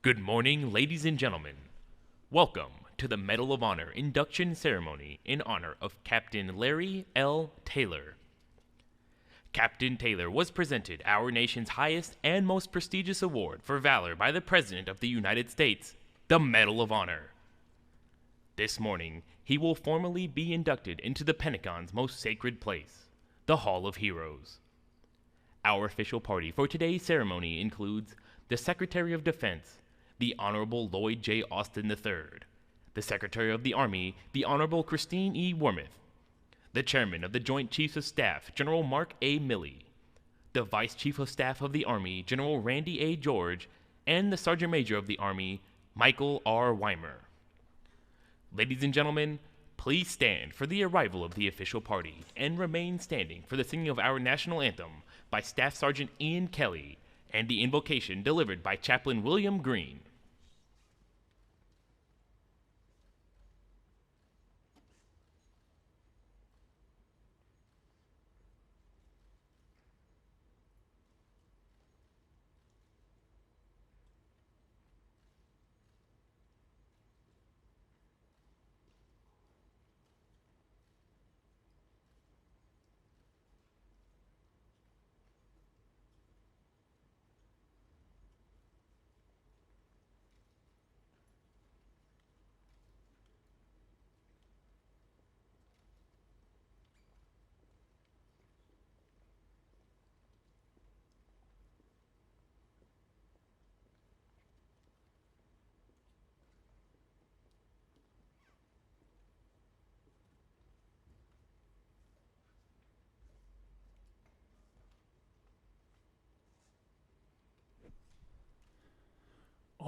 Good morning, ladies and gentlemen. Welcome to the Medal of Honor induction ceremony in honor of Captain Larry L. Taylor. Captain Taylor was presented our nation's highest and most prestigious award for valor by the President of the United States, the Medal of Honor. This morning, he will formally be inducted into the Pentagon's most sacred place, the Hall of Heroes. Our official party for today's ceremony includes the Secretary of Defense, the Honorable Lloyd J. Austin III, the Secretary of the Army, the Honorable Christine E. Wormuth, the Chairman of the Joint Chiefs of Staff, General Mark A. Milley, the Vice Chief of Staff of the Army, General Randy A. George, and the Sergeant Major of the Army, Michael R. Weimer. Ladies and gentlemen, please stand for the arrival of the official party and remain standing for the singing of our national anthem by Staff Sergeant Ian Kelly and the invocation delivered by Chaplain William Green.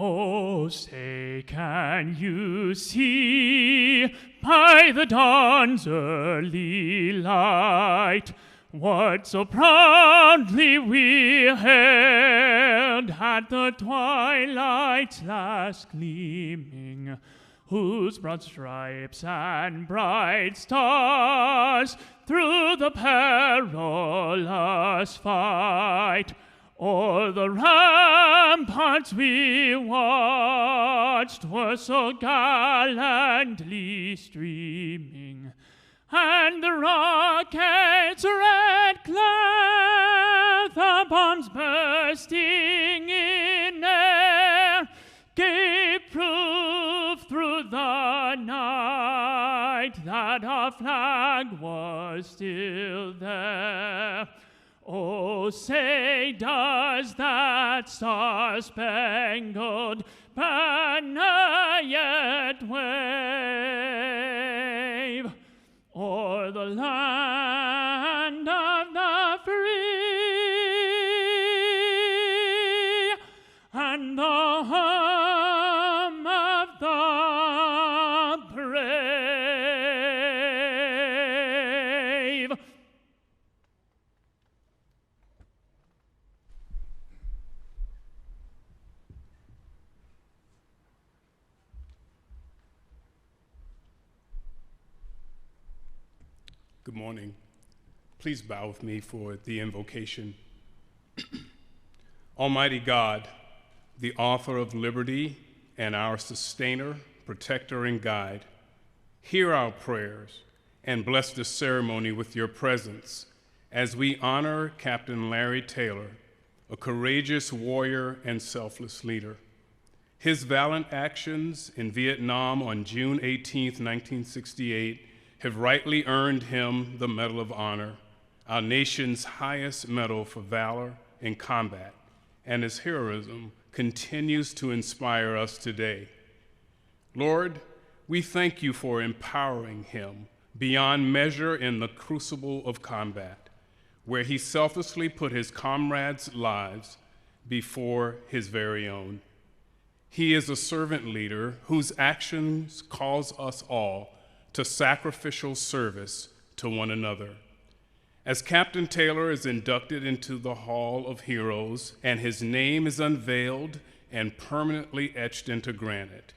Oh, say, can you see by the dawn's early light what so proudly we hailed at the twilight's last gleaming, whose broad stripes and bright stars through the perilous fight o'er the ramparts we watched were so gallantly streaming, and the rockets' red glare, the bombs bursting in air, gave proof through the night that our flag was still there. Oh, say, does that star-spangled banner yet wave o'er the land of the free and the home of the brave? Good morning. Please bow with me for the invocation. Almighty God, the author of liberty and our sustainer, protector, and guide, hear our prayers and bless this ceremony with your presence as we honor Captain Larry Taylor, a courageous warrior and selfless leader. His valiant actions in Vietnam on June 18, 1968, have rightly earned him the Medal of Honor, our nation's highest medal for valor in combat, and his heroism continues to inspire us today. Lord, we thank you for empowering him beyond measure in the crucible of combat, where he selflessly put his comrades' lives before his very own. He is a servant leader whose actions cause us all to sacrificial service to one another. As Captain Taylor is inducted into the Hall of Heroes and his name is unveiled and permanently etched into granite,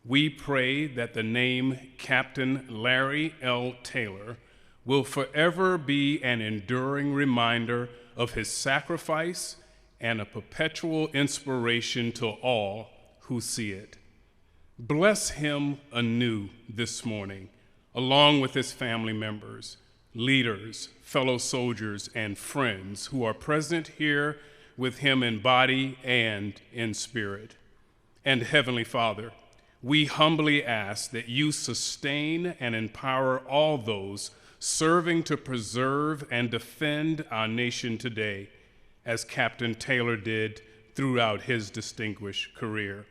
we pray that the name Captain Larry L. Taylor will forever be an enduring reminder of his sacrifice and a perpetual inspiration to all who see it. Bless him anew this morning, along with his family members, leaders, fellow soldiers, and friends who are present here with him in body and in spirit. And Heavenly Father, we humbly ask that you sustain and empower all those serving to preserve and defend our nation today, as Captain Taylor did throughout his distinguished career.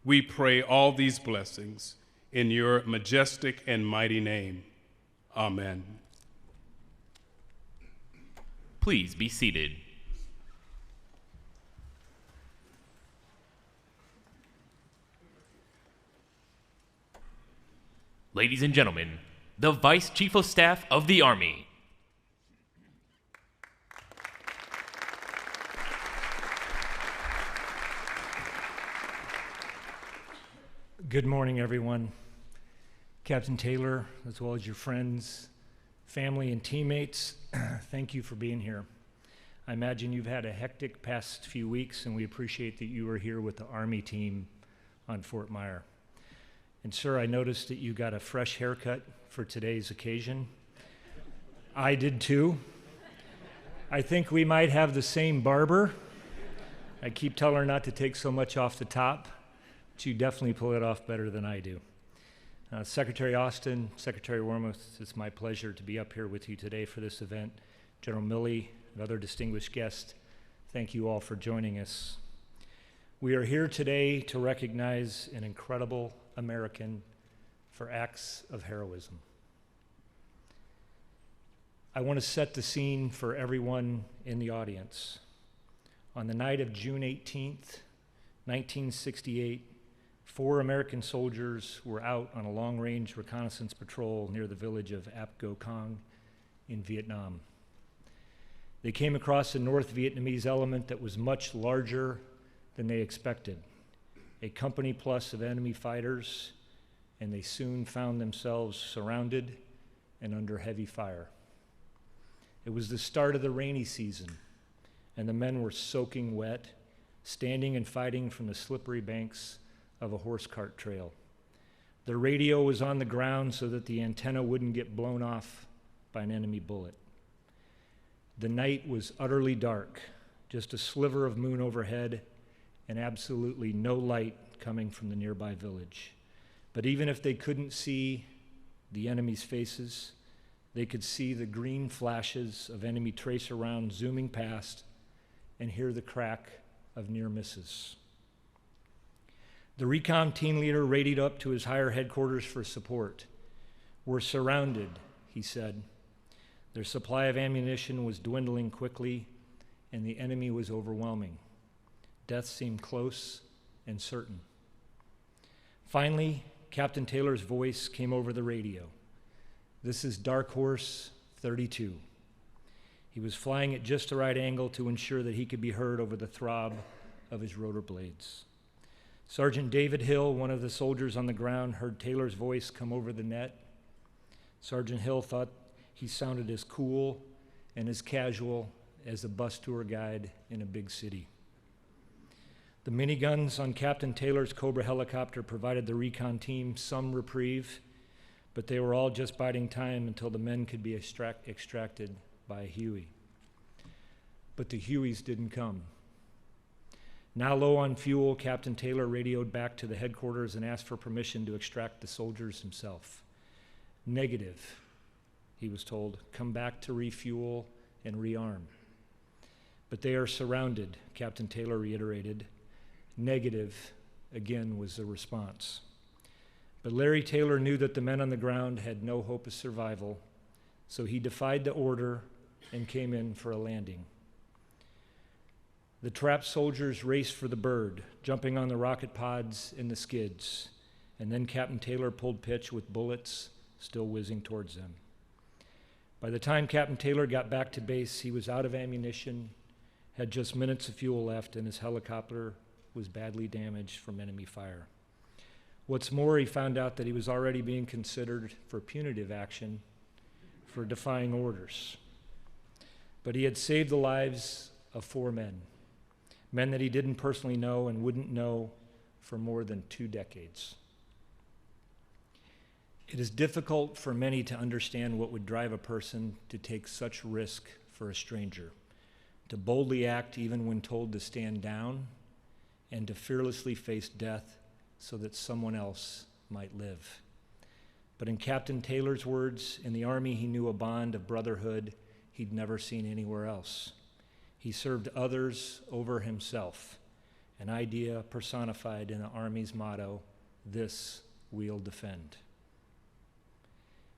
We pray all these blessings in your majestic and mighty name. Amen. Please be seated. Ladies and gentlemen, the Vice Chief of Staff of the Army. Good morning, everyone. Captain Taylor, as well as your friends, family, and teammates, thank you for being here. I imagine you've had a hectic past few weeks, and we appreciate that you are here with the Army team on Fort Myer. And sir, I noticed that you got a fresh haircut for today's occasion. I did too. I think we might have the same barber. I keep telling her not to take so much off the top, but you definitely pull it off better than I do. Secretary Austin, Secretary Wormuth, it's my pleasure to be up here with you today for this event. General Milley and other distinguished guests, thank you all for joining us. We are here today to recognize an incredible American for acts of heroism. I want to set the scene for everyone in the audience. On the night of June 18th, 1968, 4 American soldiers were out on a long-range reconnaissance patrol near the village of Ap Go Cong in Vietnam. They came across a North Vietnamese element that was much larger than they expected, a company plus of enemy fighters, and they soon found themselves surrounded and under heavy fire. It was the start of the rainy season, and the men were soaking wet, standing and fighting from the slippery banks of a horse cart trail. The radio was on the ground so that the antenna wouldn't get blown off by an enemy bullet. The night was utterly dark, just a sliver of moon overhead, and absolutely no light coming from the nearby village. But even if they couldn't see the enemy's faces, they could see the green flashes of enemy tracer rounds zooming past and hear the crack of near misses. The recon team leader radioed up to his higher headquarters for support. "We're surrounded," he said. Their supply of ammunition was dwindling quickly, and the enemy was overwhelming. Death seemed close and certain. Finally, Captain Taylor's voice came over the radio. "This is Dark Horse 32. He was flying at just the right angle to ensure that he could be heard over the throb of his rotor blades. Sergeant David Hill, one of the soldiers on the ground, heard Taylor's voice come over the net. Sergeant Hill thought he sounded as cool and as casual as a bus tour guide in a big city. The miniguns on Captain Taylor's Cobra helicopter provided the recon team some reprieve, but they were all just biding time until the men could be extracted by a Huey. But the Hueys didn't come. Now low on fuel, Captain Taylor radioed back to the headquarters and asked for permission to extract the soldiers himself. "Negative," he was told. "Come back to refuel and rearm." "But they are surrounded," Captain Taylor reiterated. "Negative," again was the response. But Larry Taylor knew that the men on the ground had no hope of survival, so he defied the order and came in for a landing. The trapped soldiers raced for the bird, jumping on the rocket pods and the skids, and then Captain Taylor pulled pitch with bullets still whizzing towards them. By the time Captain Taylor got back to base, he was out of ammunition, had just minutes of fuel left, and his helicopter was badly damaged from enemy fire. What's more, he found out that he was already being considered for punitive action for defying orders. But he had saved the lives of 4 men that he didn't personally know and wouldn't know for more than 2 decades. It is difficult for many to understand what would drive a person to take such risk for a stranger, to boldly act even when told to stand down, and to fearlessly face death so that someone else might live. But in Captain Taylor's words, in the Army he knew a bond of brotherhood he'd never seen anywhere else. He served others over himself, an idea personified in the Army's motto, "This we'll defend."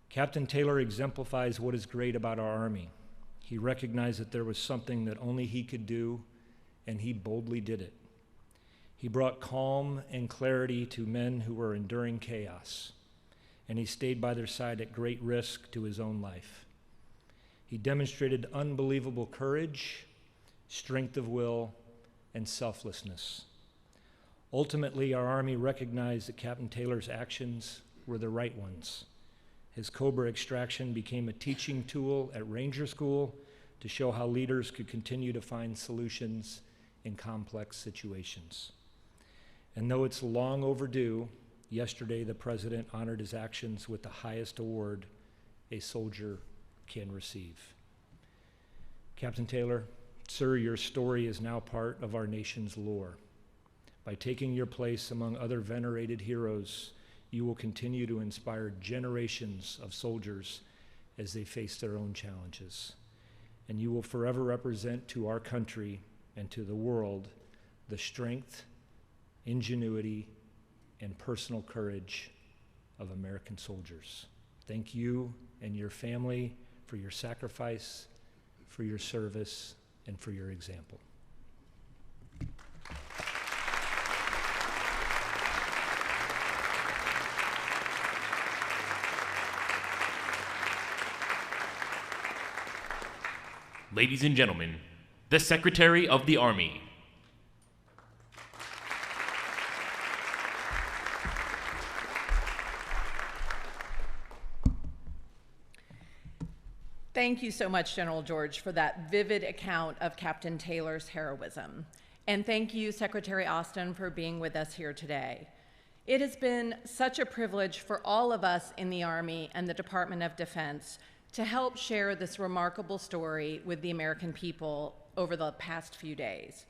Captain Taylor exemplifies what is great about our Army. He recognized that there was something that only he could do, and he boldly did it. He brought calm and clarity to men who were enduring chaos, and he stayed by their side at great risk to his own life. He demonstrated unbelievable courage, strength of will, and selflessness. Ultimately, our Army recognized that Captain Taylor's actions were the right ones. His Cobra extraction became a teaching tool at Ranger School to show how leaders could continue to find solutions in complex situations. And though it's long overdue, yesterday the President honored his actions with the highest award a soldier can receive. Captain Taylor, sir, your story is now part of our nation's lore. By taking your place among other venerated heroes, you will continue to inspire generations of soldiers as they face their own challenges. And you will forever represent to our country and to the world the strength, ingenuity, and personal courage of American soldiers. Thank you and your family for your sacrifice, for your service, and for your example. Ladies and gentlemen, the Secretary of the Army. Thank you so much, General George, for that vivid account of Captain Taylor's heroism. And thank you, Secretary Austin, for being with us here today. It has been such a privilege for all of us in the Army and the Department of Defense to help share this remarkable story with the American people over the past few days.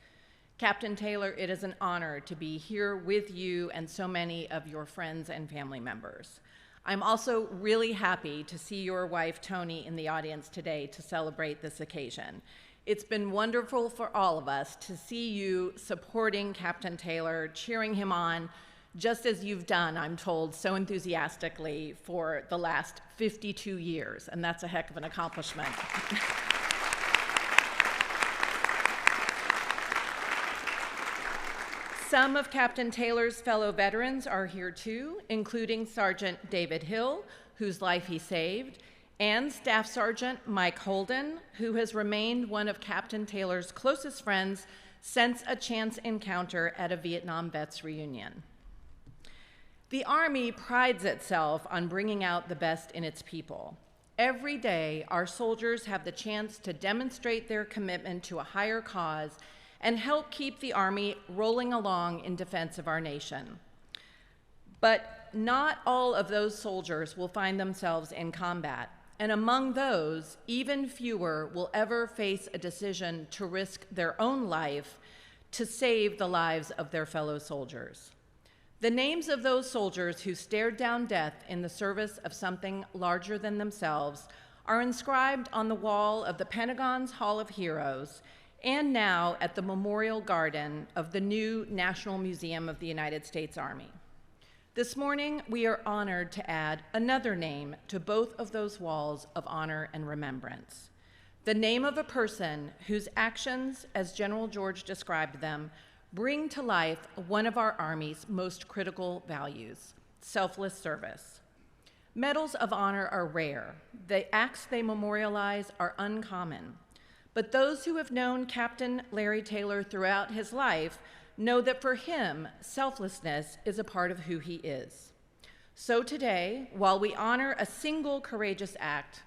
Captain Taylor, it is an honor to be here with you and so many of your friends and family members. I'm also really happy to see your wife, Toni, in the audience today to celebrate this occasion. It's been wonderful for all of us to see you supporting Captain Taylor, cheering him on, just as you've done, I'm told, so enthusiastically for the last 52 years, and that's a heck of an accomplishment. Some of Captain Taylor's fellow veterans are here too, including Sergeant David Hill, whose life he saved, and Staff Sergeant Mike Holden, who has remained one of Captain Taylor's closest friends since a chance encounter at a Vietnam vets reunion. The Army prides itself on bringing out the best in its people. Every day, our soldiers have the chance to demonstrate their commitment to a higher cause and help keep the Army rolling along in defense of our nation. But not all of those soldiers will find themselves in combat, and among those, even fewer will ever face a decision to risk their own life to save the lives of their fellow soldiers. The names of those soldiers who stared down death in the service of something larger than themselves are inscribed on the wall of the Pentagon's Hall of Heroes and now at the Memorial Garden of the new National Museum of the United States Army. This morning, we are honored to add another name to both of those walls of honor and remembrance. The name of a person whose actions, as General George described them, bring to life one of our Army's most critical values, selfless service. Medals of honor are rare. The acts they memorialize are uncommon. But those who have known Captain Larry Taylor throughout his life know that for him, selflessness is a part of who he is. So today, while we honor a single courageous act,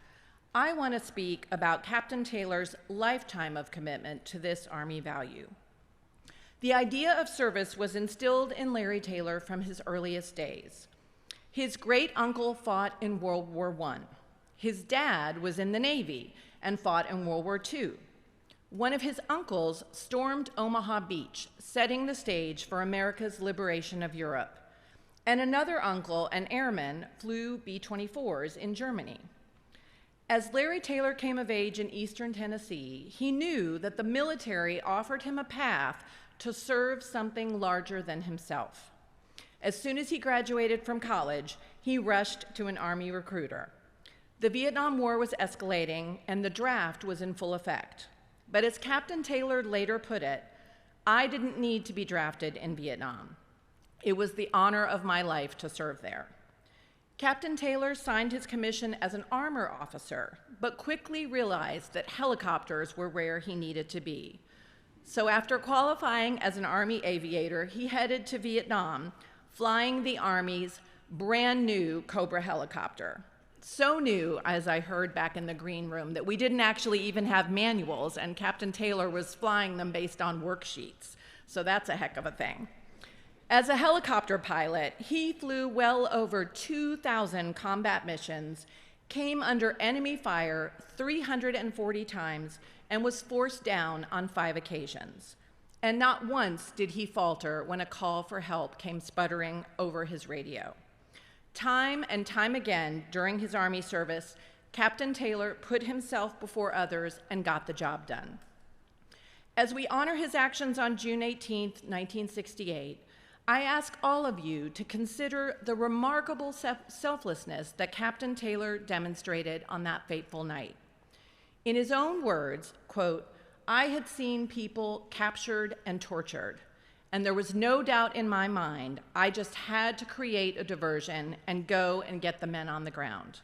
I want to speak about Captain Taylor's lifetime of commitment to this Army value. The idea of service was instilled in Larry Taylor from his earliest days. His great uncle fought in World War I. His dad was in the Navy and fought in World War II. One of his uncles stormed Omaha Beach, setting the stage for America's liberation of Europe. And another uncle, an airman, flew B-24s in Germany. As Larry Taylor came of age in eastern Tennessee, he knew that the military offered him a path to serve something larger than himself. As soon as he graduated from college, he rushed to an Army recruiter. The Vietnam War was escalating, and the draft was in full effect. But as Captain Taylor later put it, I didn't need to be drafted in Vietnam. It was the honor of my life to serve there. Captain Taylor signed his commission as an armor officer, but quickly realized that helicopters were where he needed to be. So after qualifying as an Army aviator, he headed to Vietnam, flying the Army's brand new Cobra helicopter. So new, as I heard back in the green room, that we didn't actually even have manuals, and Captain Taylor was flying them based on worksheets. So that's a heck of a thing. As a helicopter pilot, he flew well over 2,000 combat missions, came under enemy fire 340 times, and was forced down on 5 occasions. And not once did he falter when a call for help came sputtering over his radio. Time and time again during his Army service, Captain Taylor put himself before others and got the job done. As we honor his actions on June 18, 1968, I ask all of you to consider the remarkable selflessness that Captain Taylor demonstrated on that fateful night. In his own words, quote, "I had seen people captured and tortured, and there was no doubt in my mind I just had to create a diversion and go and get the men on the ground."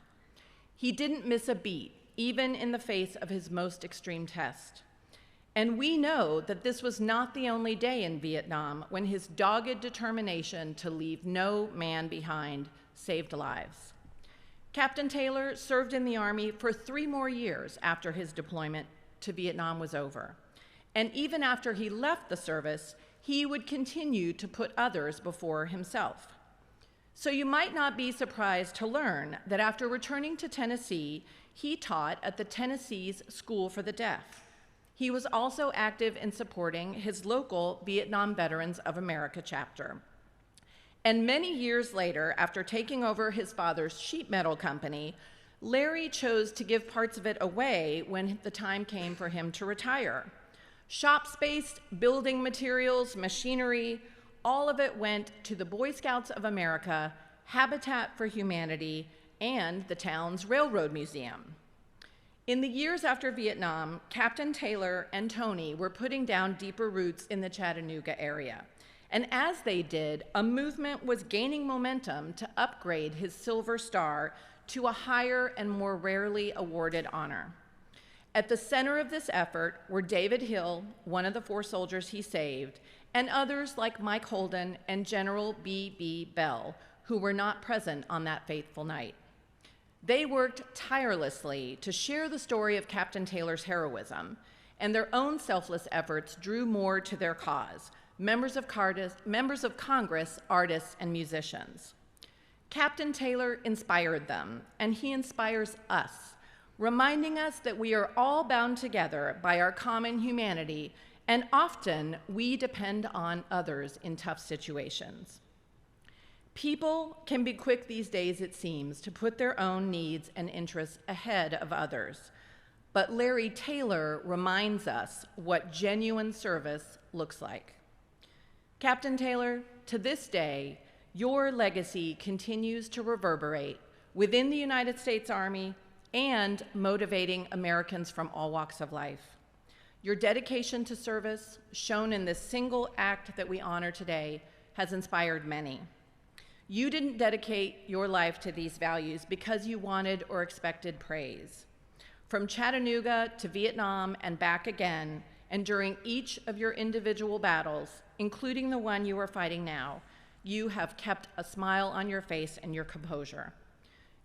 He didn't miss a beat, even in the face of his most extreme test. And we know that this was not the only day in Vietnam when his dogged determination to leave no man behind saved lives. Captain Taylor served in the Army for 3 more years after his deployment to Vietnam was over. And even after he left the service, he would continue to put others before himself. So you might not be surprised to learn that after returning to Tennessee, he taught at the Tennessee's School for the Deaf. He was also active in supporting his local Vietnam Veterans of America chapter. And many years later, after taking over his father's sheet metal company, Larry chose to give parts of it away when the time came for him to retire. Shop space, building materials, machinery, all of it went to the Boy Scouts of America, Habitat for Humanity, and the town's Railroad Museum. In the years after Vietnam, Captain Taylor and Tony were putting down deeper roots in the Chattanooga area. And as they did, a movement was gaining momentum to upgrade his Silver Star to a higher and more rarely awarded honor. At the center of this effort were David Hill, one of the 4 soldiers he saved, and others like Mike Holden and General B.B. Bell, who were not present on that fateful night. They worked tirelessly to share the story of Captain Taylor's heroism, and their own selfless efforts drew more to their cause, members of Congress, artists, and musicians. Captain Taylor inspired them, and he inspires us, reminding us that we are all bound together by our common humanity, and often we depend on others in tough situations. People can be quick these days, it seems, to put their own needs and interests ahead of others. But Larry Taylor reminds us what genuine service looks like. Captain Taylor, to this day, your legacy continues to reverberate within the United States Army and motivating Americans from all walks of life. Your dedication to service, shown in this single act that we honor today, has inspired many. You didn't dedicate your life to these values because you wanted or expected praise. From Chattanooga to Vietnam and back again, and during each of your individual battles, including the one you are fighting now, you have kept a smile on your face and your composure.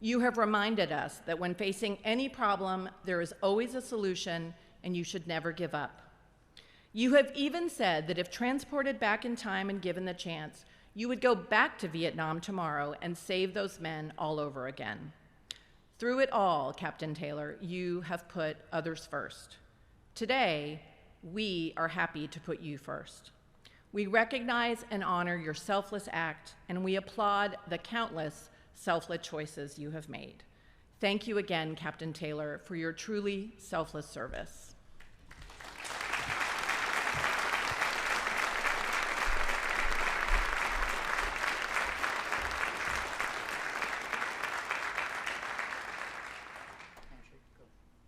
You have reminded us that when facing any problem, there is always a solution, and you should never give up. You have even said that if transported back in time and given the chance, you would go back to Vietnam tomorrow and save those men all over again. Through it all, Captain Taylor, you have put others first. Today, we are happy to put you first. We recognize and honor your selfless act, and we applaud the countless selfless choices you have made. Thank you again, Captain Taylor, for your truly selfless service.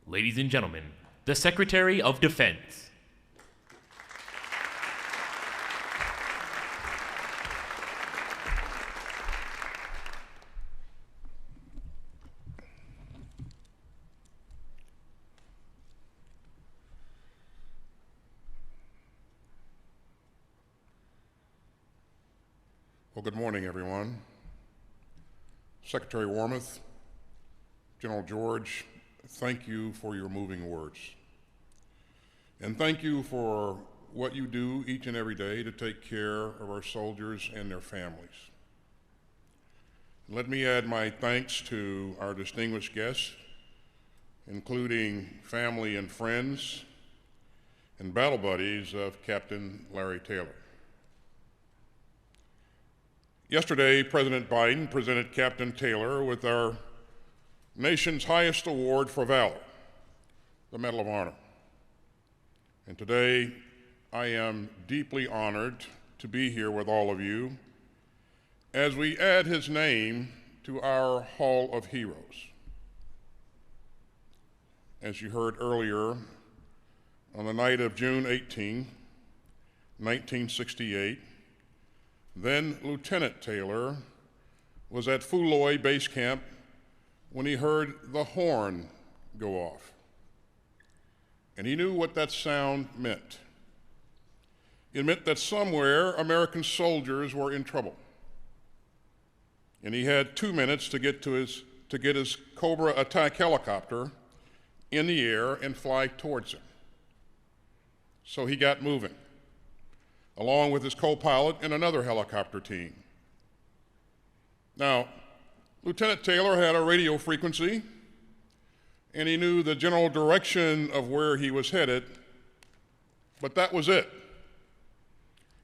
Ladies and gentlemen, the Secretary of Defense. Well, good morning, everyone. Secretary Wormuth, General George, thank you for your moving words. And thank you for what you do each and every day to take care of our soldiers and their families. Let me add my thanks to our distinguished guests, including family and friends and battle buddies of Captain Larry Taylor. Yesterday, President Biden presented Captain Taylor with our nation's highest award for valor, the Medal of Honor. And today, I am deeply honored to be here with all of you as we add his name to our Hall of Heroes. As you heard earlier, on the night of June 18, 1968, then Lieutenant Taylor was at Fuloy Base Camp when he heard the horn go off. And he knew what that sound meant. It meant that somewhere American soldiers were in trouble. And he had 2 minutes to get his Cobra attack helicopter in the air and fly towards him. So he got moving, along with his co-pilot and another helicopter team. Now, Lieutenant Taylor had a radio frequency, and he knew the general direction of where he was headed, but that was it.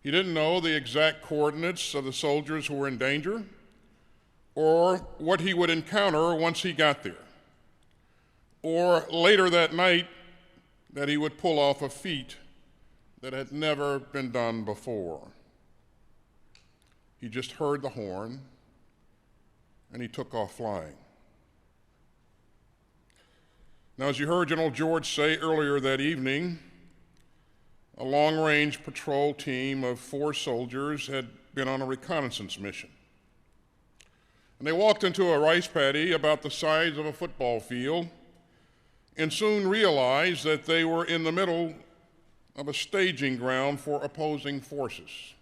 He didn't know the exact coordinates of the soldiers who were in danger, or what he would encounter once he got there, or later that night that he would pull off a feat that had never been done before. He just heard the horn, and he took off flying. Now, as you heard General George say earlier that evening, a long-range patrol team of 4 soldiers had been on a reconnaissance mission. And they walked into a rice paddy about the size of a football field and soon realized that they were in the middle of a staging ground for opposing forces.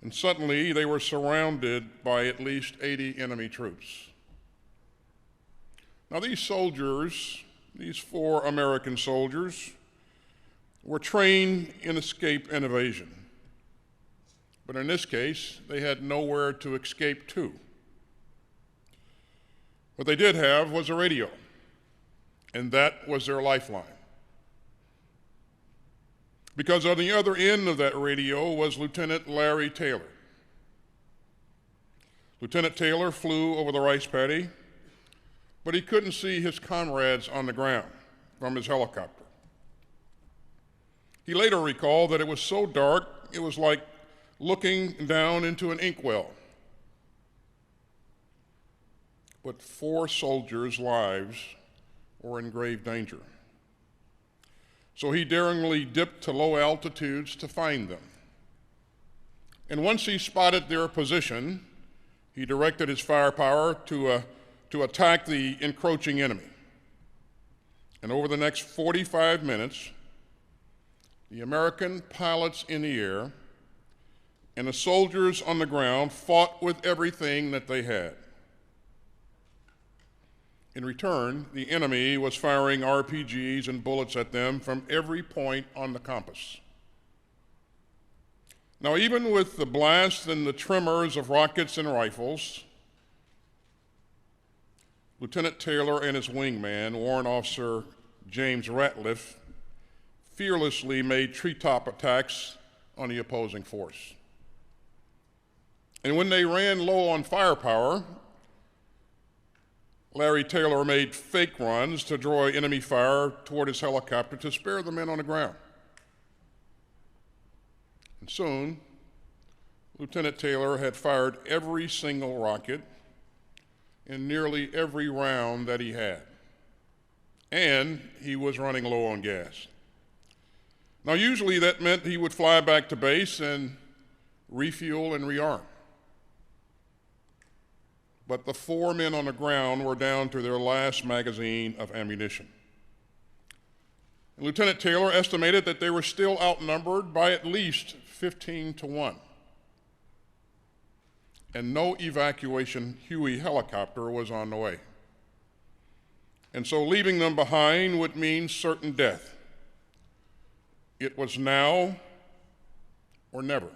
And suddenly they were surrounded by at least 80 enemy troops. Now these soldiers, these 4 American soldiers, were trained in escape and evasion. But in this case, they had nowhere to escape to. What they did have was a radio, and that was their lifeline. Because on the other end of that radio was Lieutenant Larry Taylor. Lieutenant Taylor flew over the rice paddy, but he couldn't see his comrades on the ground from his helicopter. He later recalled that it was so dark, it was like looking down into an inkwell. But 4 soldiers' lives were in grave danger. So he daringly dipped to low altitudes to find them. And once he spotted their position, he directed his firepower to attack the encroaching enemy. And over the next 45 minutes, the American pilots in the air and the soldiers on the ground fought with everything that they had. In return, the enemy was firing RPGs and bullets at them from every point on the compass. Now, even with the blast and the tremors of rockets and rifles, Lieutenant Taylor and his wingman, Warrant Officer James Ratliff, fearlessly made treetop attacks on the opposing force. And when they ran low on firepower, Larry Taylor made fake runs to draw enemy fire toward his helicopter to spare the men on the ground. And soon, Lieutenant Taylor had fired every single rocket in nearly every round that he had. And he was running low on gas. Now, usually that meant he would fly back to base and refuel and rearm. But the 4 men on the ground were down to their last magazine of ammunition. And Lieutenant Taylor estimated that they were still outnumbered by at least 15-1. And no evacuation Huey helicopter was on the way. And so leaving them behind would mean certain death. It was now or never.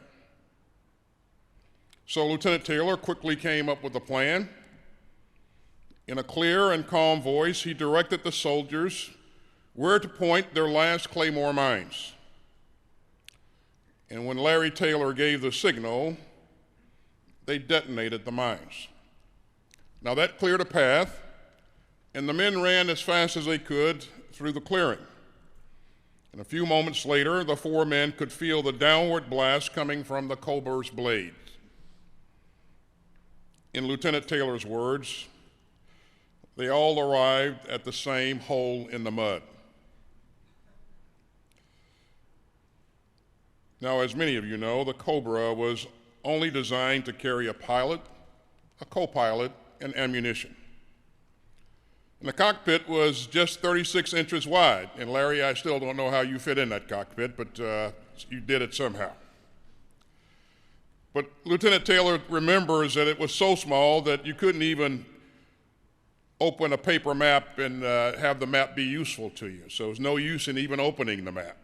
So Lieutenant Taylor quickly came up with a plan. In a clear and calm voice, he directed the soldiers where to point their last claymore mines. And when Larry Taylor gave the signal, they detonated the mines. Now that cleared a path, and the men ran as fast as they could through the clearing. And a few moments later, the 4 men could feel the downward blast coming from the Cobra's blades. In Lieutenant Taylor's words, they all arrived at the same hole in the mud. Now, as many of you know, the Cobra was only designed to carry a pilot, a co-pilot, and ammunition. And the cockpit was just 36 inches wide. And Larry, I still don't know how you fit in that cockpit, but you did it somehow. But Lieutenant Taylor remembers that it was so small that you couldn't even open a paper map and have the map be useful to you. So there's no use in even opening the map.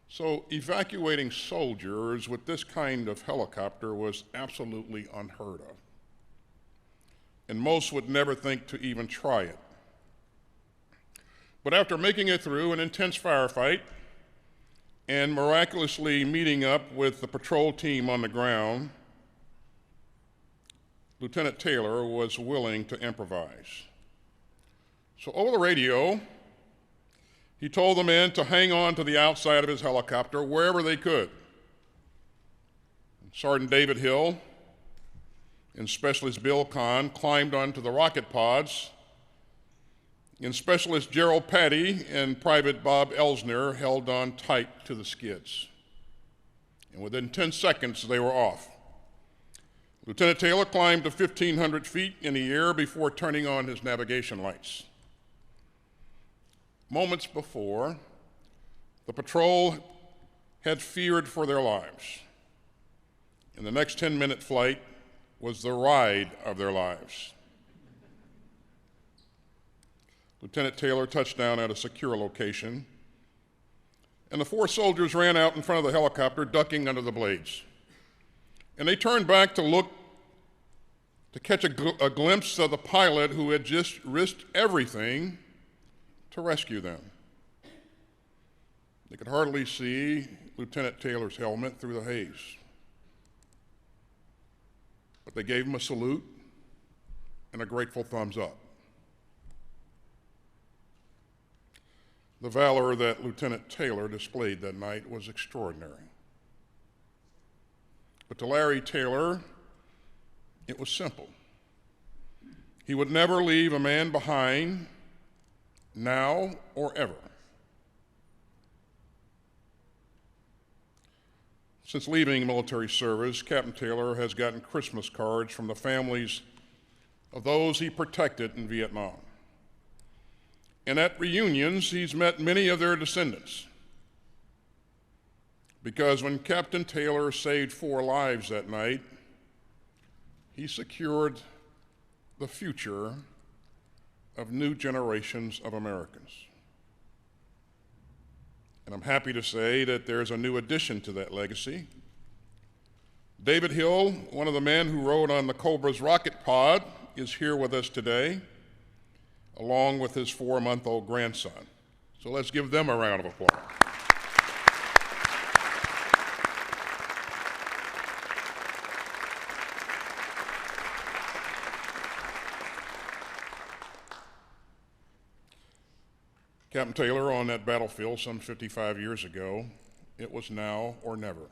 So evacuating soldiers with this kind of helicopter was absolutely unheard of. And most would never think to even try it. But after making it through an intense firefight and miraculously meeting up with the patrol team on the ground, Lieutenant Taylor was willing to improvise. So over the radio, he told the men to hang on to the outside of his helicopter wherever they could. Sergeant David Hill and Specialist Bill Kahn climbed onto the rocket pods, and Specialist Gerald Patty and Private Bob Elsner held on tight to the skids. And within 10 seconds, they were off. Lieutenant Taylor climbed to 1,500 feet in the air before turning on his navigation lights. Moments before, the patrol had feared for their lives. And the next 10-minute flight was the ride of their lives. Lieutenant Taylor touched down at a secure location, and the 4 soldiers ran out in front of the helicopter, ducking under the blades. And they turned back to look to catch a glimpse of the pilot who had just risked everything to rescue them. They could hardly see Lieutenant Taylor's helmet through the haze. But they gave him a salute and a grateful thumbs up. The valor that Lieutenant Taylor displayed that night was extraordinary. But to Larry Taylor, it was simple. He would never leave a man behind, now or ever. Since leaving military service, Captain Taylor has gotten Christmas cards from the families of those he protected in Vietnam. And at reunions, he's met many of their descendants. Because when Captain Taylor saved 4 lives that night, he secured the future of new generations of Americans. And I'm happy to say that there's a new addition to that legacy. David Hill, one of the men who rode on the Cobra's rocket pod, is here with us today, along with his 4-month-old grandson. So let's give them a round of applause. Captain Taylor, on that battlefield some 55 years ago, it was now or never.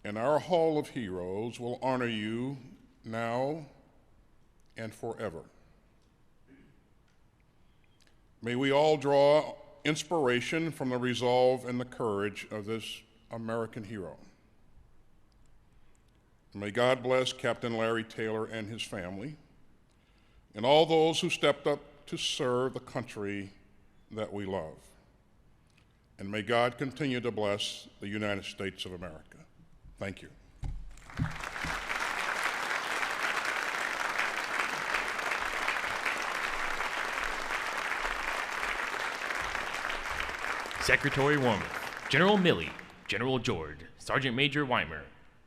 And our Hall of Heroes will honor you now and forever. May we all draw inspiration from the resolve and the courage of this American hero. May God bless Captain Larry Taylor and his family, and all those who stepped up to serve the country that we love. And may God continue to bless the United States of America. Thank you. Secretary Wormuth, General Milley, General George, Sergeant Major Weimer,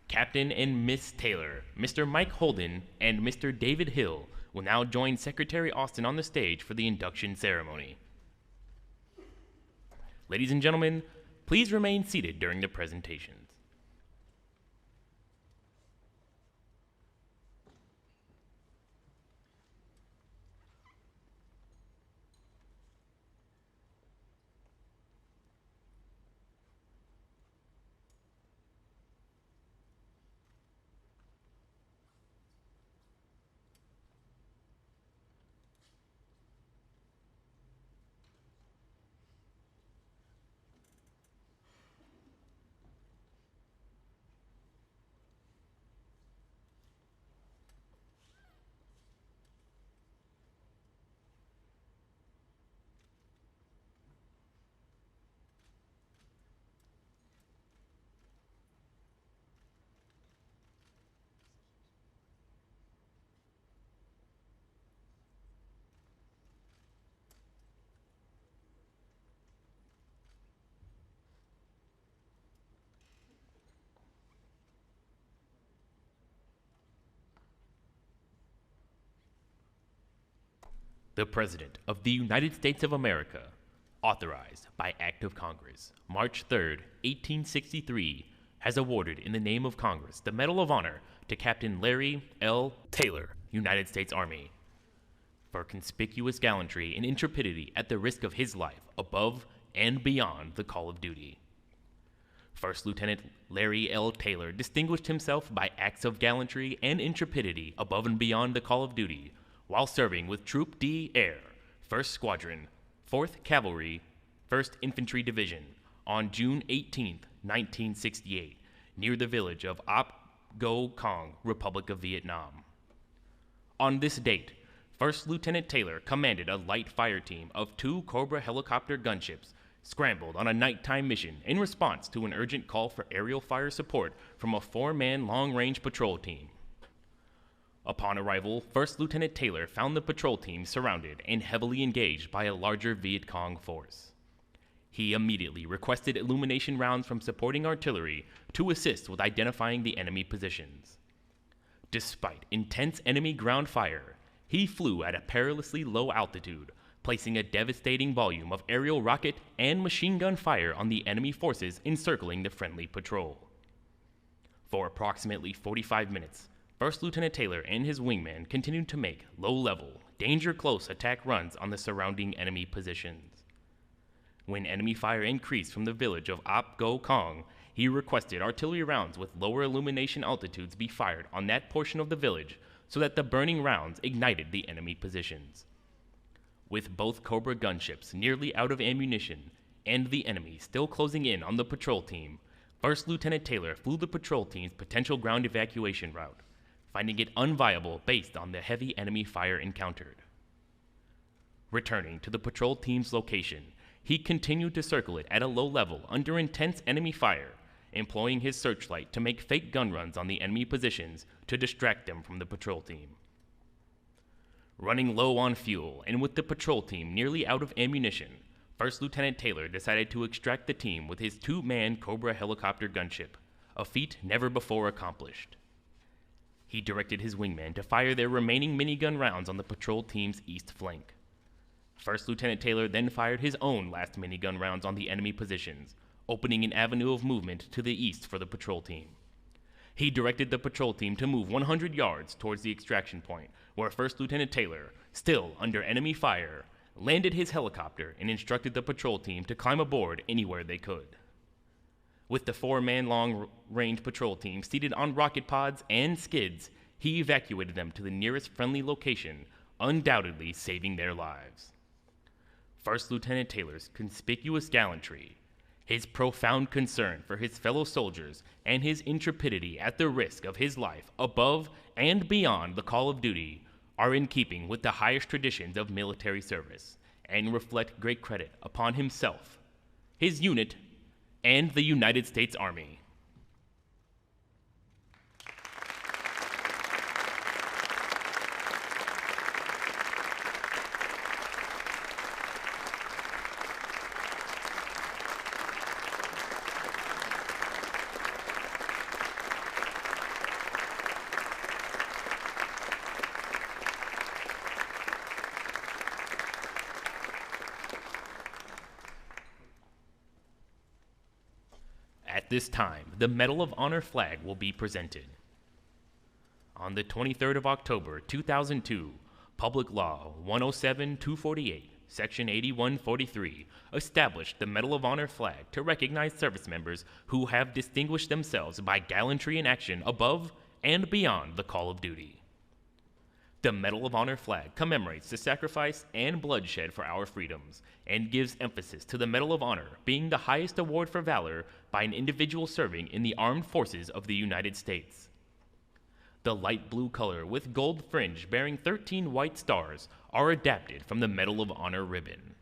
Captain and Miss Taylor, Mr. Mike Holden, and Mr. David Hill will now join Secretary Austin on the stage for the induction ceremony. Ladies and gentlemen, please remain seated during the presentations. The President of the United States of America, authorized by Act of Congress, March 3, 1863, has awarded in the name of Congress the Medal of Honor to Captain Larry L. Taylor, United States Army, for conspicuous gallantry and intrepidity at the risk of his life above and beyond the call of duty. First Lieutenant Larry L. Taylor distinguished himself by acts of gallantry and intrepidity above and beyond the call of duty while serving with Troop D Air, 1st Squadron, 4th Cavalry, 1st Infantry Division on June 18, 1968, near the village of Ap Go Kong, Republic of Vietnam. On this date, 1st Lieutenant Taylor commanded a light fire team of 2 Cobra helicopter gunships scrambled on a nighttime mission in response to an urgent call for aerial fire support from a 4-man long-range patrol team. Upon arrival, 1st Lieutenant Taylor found the patrol team surrounded and heavily engaged by a larger Viet Cong force. He immediately requested illumination rounds from supporting artillery to assist with identifying the enemy positions. Despite intense enemy ground fire, he flew at a perilously low altitude, placing a devastating volume of aerial rocket and machine gun fire on the enemy forces encircling the friendly patrol. For approximately 45 minutes, 1st Lieutenant Taylor and his wingman continued to make low-level, danger-close attack runs on the surrounding enemy positions. When enemy fire increased from the village of Ap Go Kong, he requested artillery rounds with lower illumination altitudes be fired on that portion of the village so that the burning rounds ignited the enemy positions. With both Cobra gunships nearly out of ammunition and the enemy still closing in on the patrol team, 1st Lieutenant Taylor flew the patrol team's potential ground evacuation route, finding it unviable based on the heavy enemy fire encountered. Returning to the patrol team's location, he continued to circle it at a low level under intense enemy fire employing his searchlight to make fake gun runs on the enemy positions to distract them from the patrol team. Running low on fuel and with the patrol team nearly out of ammunition, First Lieutenant Taylor decided to extract the team with his 2-man Cobra helicopter gunship, a feat never before accomplished. He directed his wingman to fire their remaining minigun rounds on the patrol team's east flank. First Lieutenant Taylor then fired his own last minigun rounds on the enemy positions, opening an avenue of movement to the east for the patrol team. He directed the patrol team to move 100 yards towards the extraction point, where First Lieutenant Taylor, still under enemy fire, landed his helicopter and instructed the patrol team to climb aboard anywhere they could. With the 4-man long-range patrol team seated on rocket pods and skids, he evacuated them to the nearest friendly location, undoubtedly saving their lives. First Lieutenant Taylor's conspicuous gallantry, his profound concern for his fellow soldiers, and his intrepidity at the risk of his life above and beyond the call of duty are in keeping with the highest traditions of military service and reflect great credit upon himself, his unit, and the United States Army. At this time, the Medal of Honor flag will be presented. On the 23rd of October, 2002, Public Law 107-248, Section 8143, established the Medal of Honor flag to recognize service members who have distinguished themselves by gallantry in action above and beyond the call of duty. The Medal of Honor flag commemorates the sacrifice and bloodshed for our freedoms and gives emphasis to the Medal of Honor being the highest award for valor by an individual serving in the armed forces of the United States. The light blue color with gold fringe bearing 13 white stars are adapted from the Medal of Honor ribbon.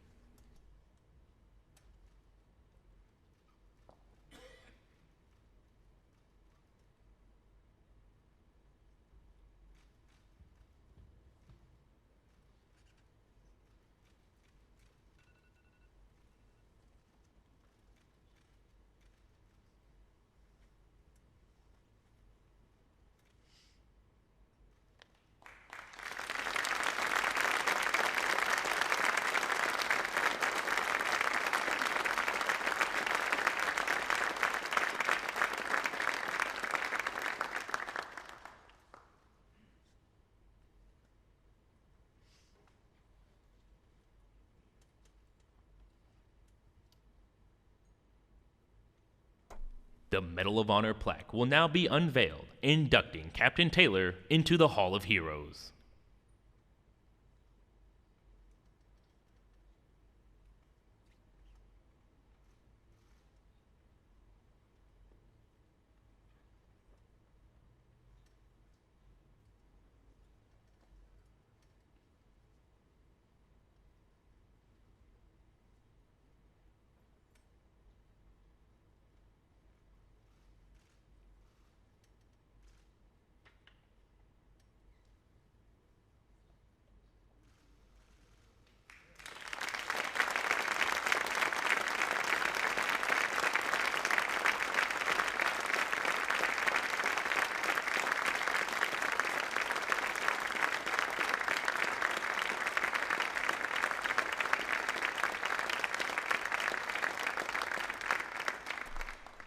The Medal of Honor plaque will now be unveiled, inducting Captain Taylor into the Hall of Heroes.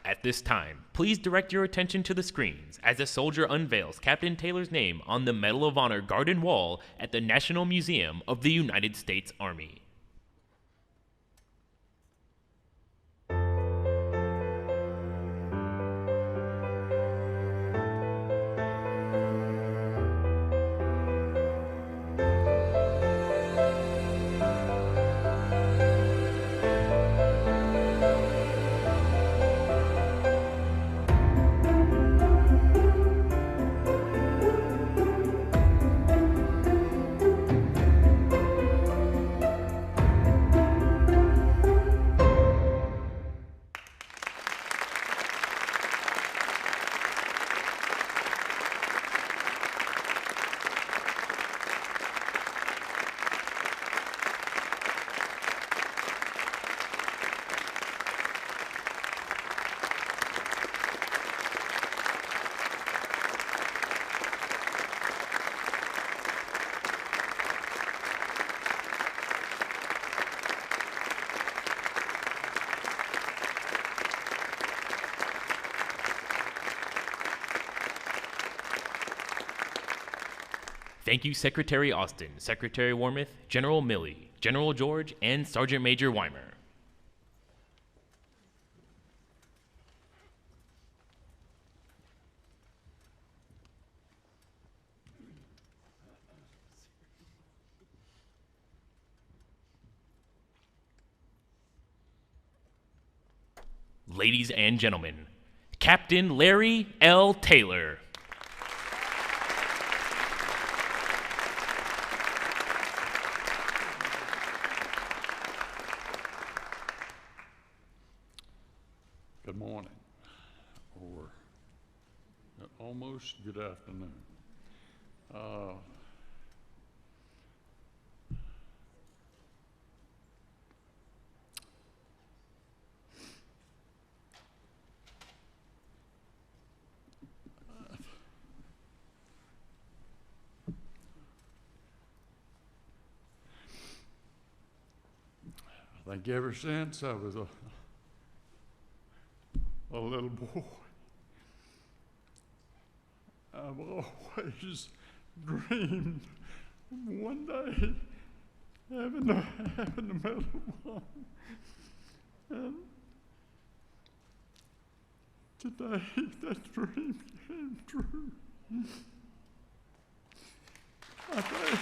At this time, please direct your attention to the screens as a soldier unveils Captain Taylor's name on the Medal of Honor garden wall at the National Museum of the United States Army. thank you Secretary Austin, Secretary Wormuth, General Milley, General George, and Sergeant Major Weimer. Ladies and gentlemen, Captain Larry L. Taylor. Good morning, or almost good afternoon. I think ever since I was a little boy, I've always dreamed of one day having a medal one. And today that dream came true. I think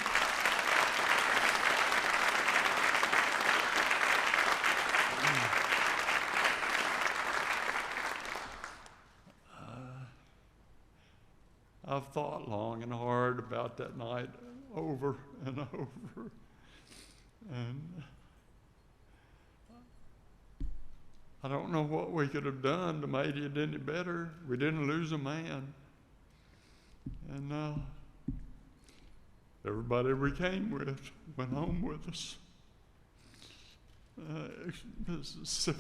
I've thought long and hard about that night over and over. And I don't know what we could have done to make it any better. We didn't lose a man. And everybody we came with went home with us. Except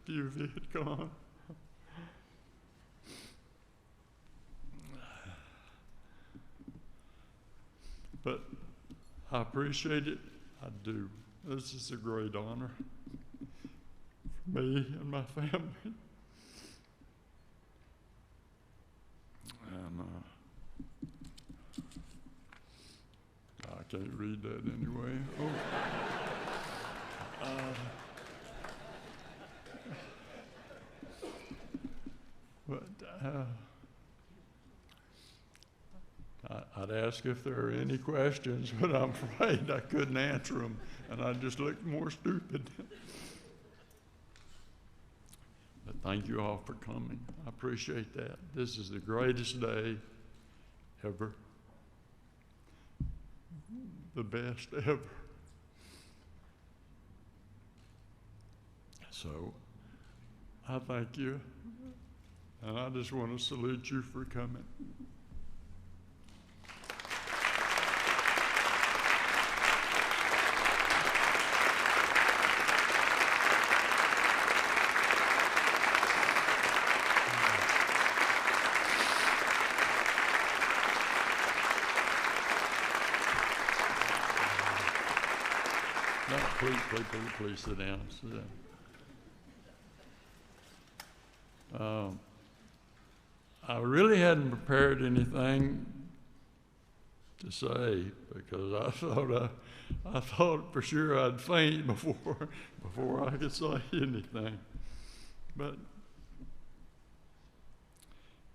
few that had gone. But I appreciate it. I do. This is a great honor for me and my family. And I can't read that anyway. I'd ask if there are any questions, but I'm afraid I couldn't answer them, and I just looked more stupid. But thank you all for coming. I appreciate that. This is the greatest day ever. The best ever. So I thank you, and I just want to salute you for coming. No, please sit down. Sit down. I really hadn't prepared anything to say because I thought for sure I'd faint before I could say anything. But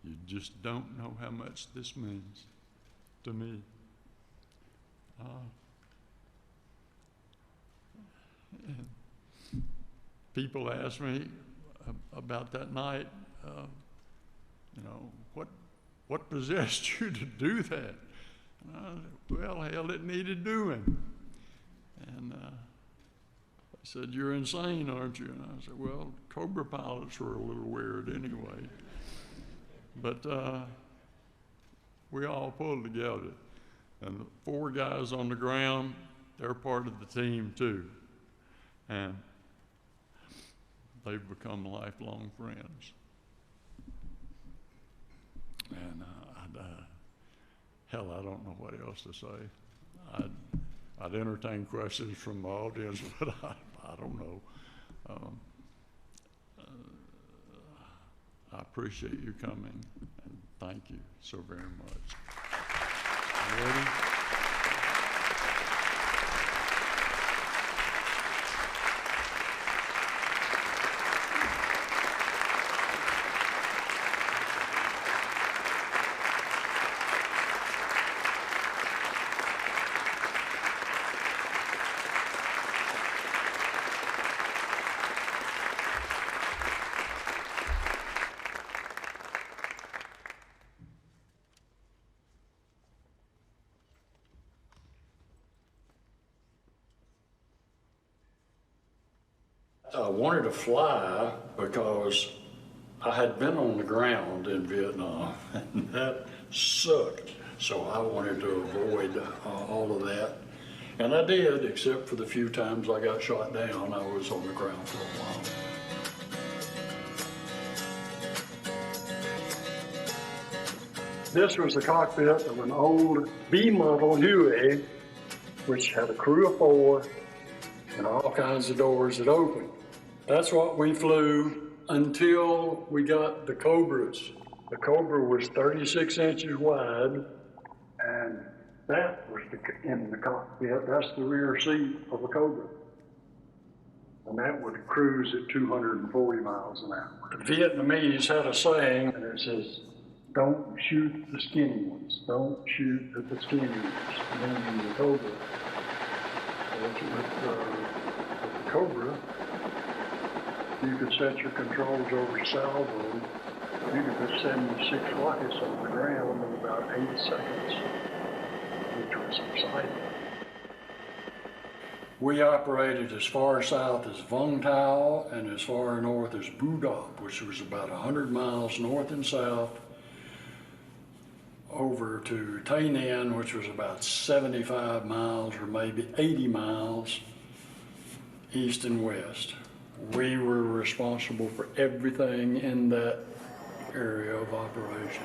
you just don't know how much this means to me. And people ask me about that night, what possessed you to do that? And I said, well, hell, it needed doing. And they said, you're insane, aren't you? And I said, well, Cobra pilots were a little weird anyway. But we all pulled together. And the 4 guys on the ground, they're part of the team too. And they've become lifelong friends. And hell, I don't know what else to say. I'd entertain questions from the audience, but I don't know. I appreciate you coming, and thank you so very much. Ready? I wanted to fly because I had been on the ground in Vietnam, and that sucked. So I wanted to avoid all of that. And I did, except for the few times I got shot down, I was on the ground for a while. This was the cockpit of an old B-model Huey, which had a crew of 4 and all kinds of doors that opened. That's what we flew until we got the Cobras. The Cobra was 36 inches wide, and that was in the cockpit. That's the rear seat of a Cobra. And that would cruise at 240 miles an hour. The Vietnamese had a saying, and it says, "Don't shoot the skinny ones. Don't shoot at the skinny ones." And the Cobra. With the Cobra, you could set your controls over salvo. You could put 76 rockets on the ground in about 8 seconds, which was exciting. We operated as far south as Vung Tau and as far north as Bu Dap, which was about 100 miles north and south, over to Tay Ninh, which was about 75 miles or maybe 80 miles east and west. We were responsible for everything in that area of operation.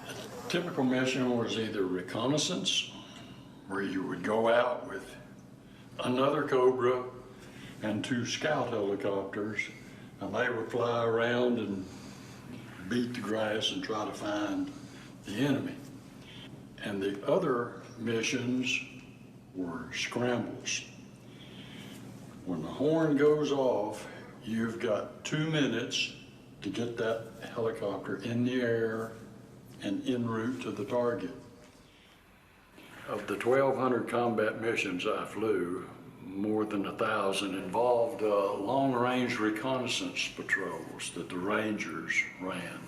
A typical mission was either reconnaissance, where you would go out with another Cobra and 2 scout helicopters, and they would fly around and beat the grass and try to find the enemy. And the other missions were scrambles. When the horn goes off, you've got 2 minutes to get that helicopter in the air and en route to the target. Of the 1,200 combat missions I flew, more than 1,000 involved long-range reconnaissance patrols that the Rangers ran.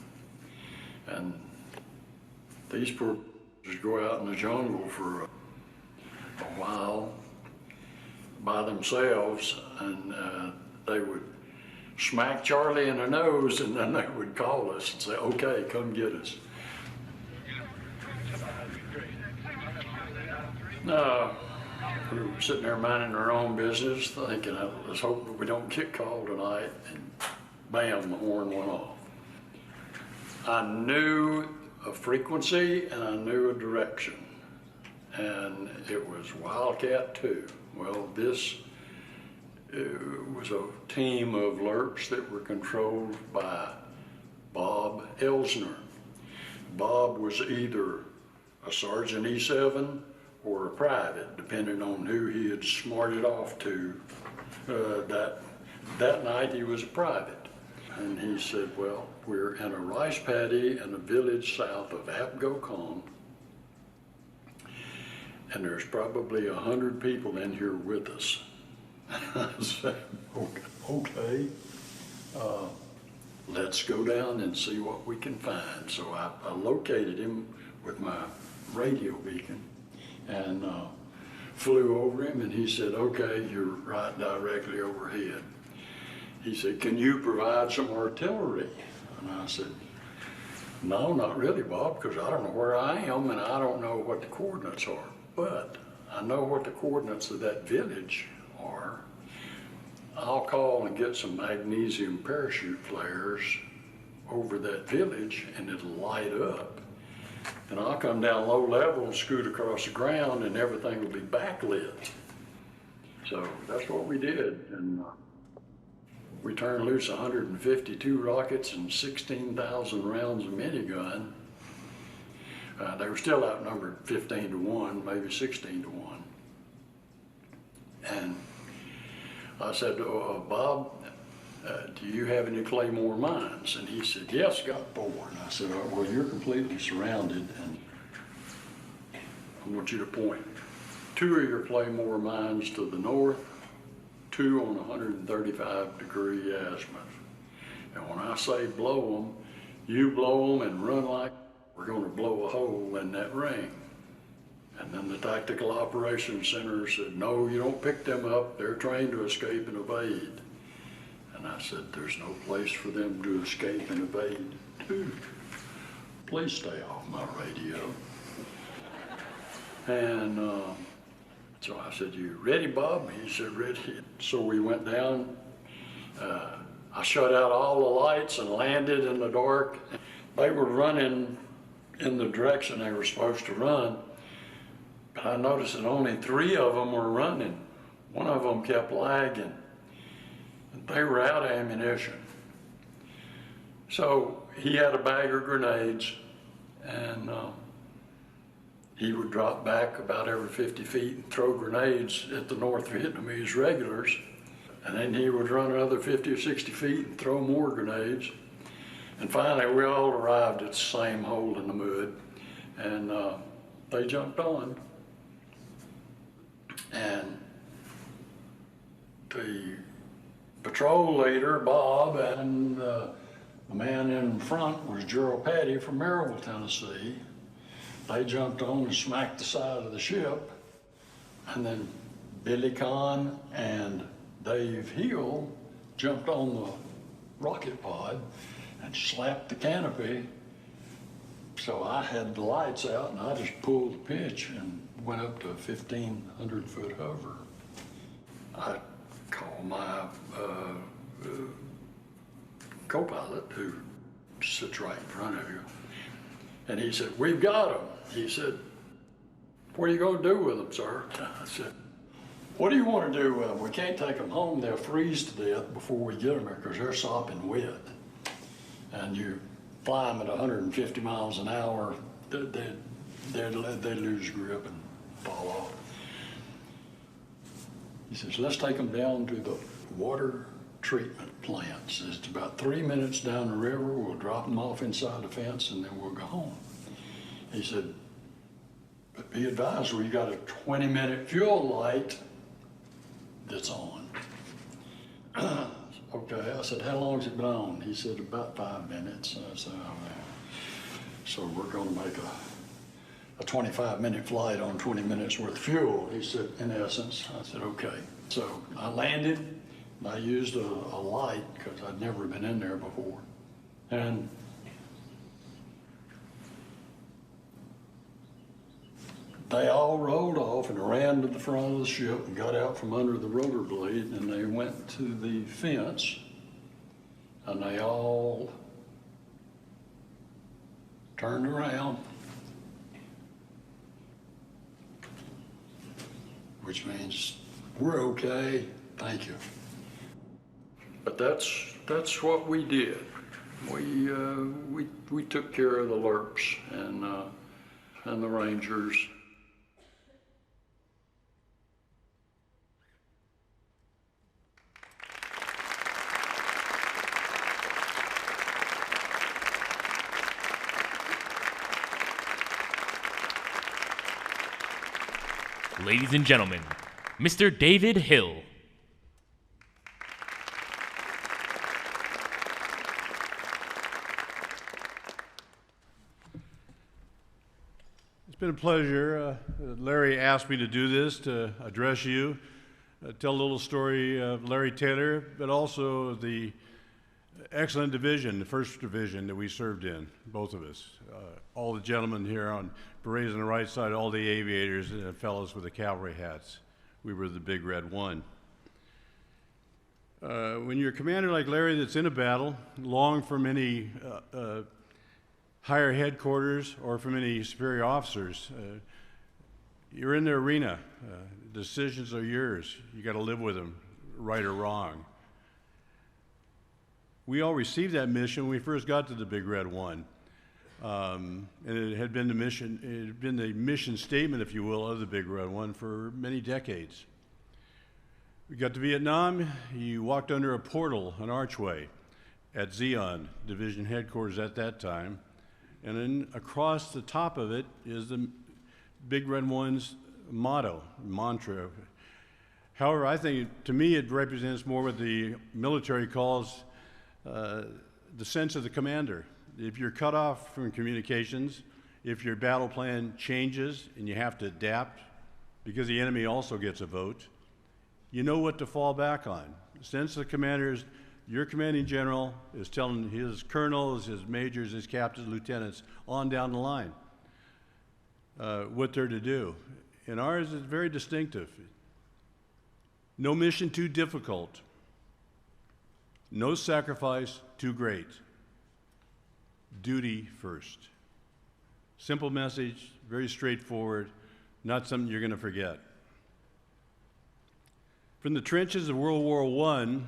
And these poor just go out in the jungle for a while by themselves, and they would smack Charlie in the nose, and then they would call us and say, "Okay, come get us." We were sitting there minding our own business, thinking, let's hope that we don't get called tonight, and bam, the horn went off. I knew a frequency and I knew a direction, and it was Wildcat 2. Well, this was a team of LRPs that were controlled by Bob Elsner. Bob was either a Sergeant E7 or a private, depending on who he had smarted off to. That night he was a private. And he said, well, we're in a rice paddy in a village south of Apgo Kong, and there's probably 100 people in here with us. I said, okay, let's go down and see what we can find. So I located him with my radio beacon and flew over him, and he said, okay, you're right directly overhead. He said, can you provide some artillery? And I said, no, not really, Bob, because I don't know where I am and I don't know what the coordinates are. But I know what the coordinates of that village are. I'll call and get some magnesium parachute flares over that village, and it'll light up. And I'll come down low level and scoot across the ground, and everything will be backlit. So that's what we did. And We turned loose 152 rockets and 16,000 rounds of minigun. They were still outnumbered 15 to 1, maybe 16 to 1. And I said, Bob, do you have any Claymore mines? And he said, yes, got 4. And I said, well, you're completely surrounded, and I want you to point 2 of your Claymore mines to the north, 2 on 135-degree azimuth. And when I say blow them, you blow them and run like we're going to blow a hole in that ring. And then the Tactical Operations Center said, no, you don't pick them up. They're trained to escape and evade. And I said, there's no place for them to escape and evade to. Please stay off my radio. And so I said, you ready, Bob? He said, ready. So we went down. I shut out all the lights and landed in the dark. They were running in the direction they were supposed to run. But I noticed that only 3 of them were running. One of them kept lagging. They were out of ammunition. So he had a bag of grenades, and he would drop back about every 50 feet and throw grenades at the North Vietnamese regulars. And then he would run another 50 or 60 feet and throw more grenades. And finally, we all arrived at the same hole in the mud, and they jumped on. And the patrol leader, Bob, and the man in front was Gerald Patty from Maryville, Tennessee. They jumped on and smacked the side of the ship. And then Billy Kahn and Dave Hill jumped on the rocket pod and slapped the canopy. So I had the lights out and I just pulled the pitch and went up to a 1,500-foot hover. I called my co-pilot, who sits right in front of you, and he said, we've got them. He said, what are you going to do with them, sir? I said, what do you want to do with them? We can't take them home. They'll freeze to death before we get them there because they're sopping wet. And you fly them at 150 miles an hour, they lose grip and fall off. He says, let's take them down to the water treatment plants. It's about 3 minutes down the river. We'll drop them off inside the fence and then we'll go home. He said, but be advised, we got a 20-minute fuel light that's on. Okay, I said, how long has it been on? He said, about 5 minutes. I said, oh, man. So we're going to make a 25-minute flight on 20 minutes worth of fuel. He said, in essence. I said, okay. So I landed, and I used a light because I'd never been in there before. And they all rolled off and ran to the front of the ship and got out from under the rotor blade, and they went to the fence, and they all turned around, which means we're okay, thank you. But that's what we did. We took care of the Lurks and the Rangers. Ladies and gentlemen, Mr. David Hill. It's been a pleasure. Larry asked me to do this, to address you, tell a little story of Larry Taylor, but also the excellent division, the 1st Division that we served in, both of us. All the gentlemen here on berets on the right side, all the aviators and the fellows with the cavalry hats. We were the big red one. When you're a commander like Larry that's in a battle, long from any higher headquarters or from any superior officers, you're in the arena. Decisions are yours. You got to live with them, right or wrong. We all received that mission when we first got to the Big Red One. And it had been the mission statement, if you will, of the Big Red One for many decades. We got to Vietnam. You walked under a portal, an archway, at Zion Division Headquarters at that time. And then across the top of it is the Big Red One's motto, mantra. However, I think, to me, it represents more what the military calls the sense of the commander. If you're cut off from communications, if your battle plan changes and you have to adapt because the enemy also gets a vote, you know what to fall back on. Since the commanders, your commanding general is telling his colonels, his majors, his captains, lieutenants, on down the line, what they're to do. And ours is very distinctive. No mission too difficult. No sacrifice too great. Duty first. Simple message, very straightforward, not something you're going to forget. From the trenches of World War I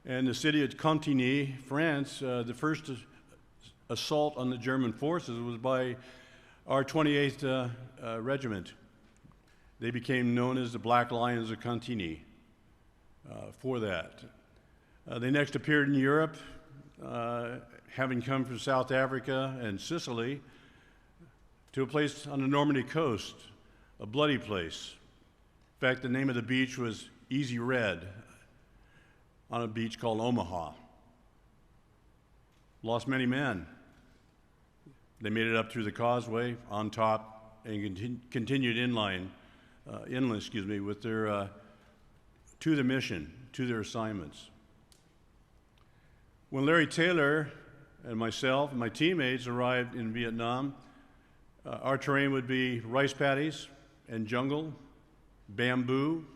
and the city of Cantigny, France, the first assault on the German forces was by our 28th Regiment. They became known as the Black Lions of Cantigny for that. They next appeared in Europe, having come from South Africa and Sicily to a place on the Normandy coast, a bloody place. In fact, the name of the beach was Easy Red, on a beach called Omaha. Lost many men. They made it up through the causeway on top and continued inland, with their to the mission, to their assignments. When Larry Taylor and myself and my teammates arrived in Vietnam, our terrain would be rice paddies and jungle, bamboo,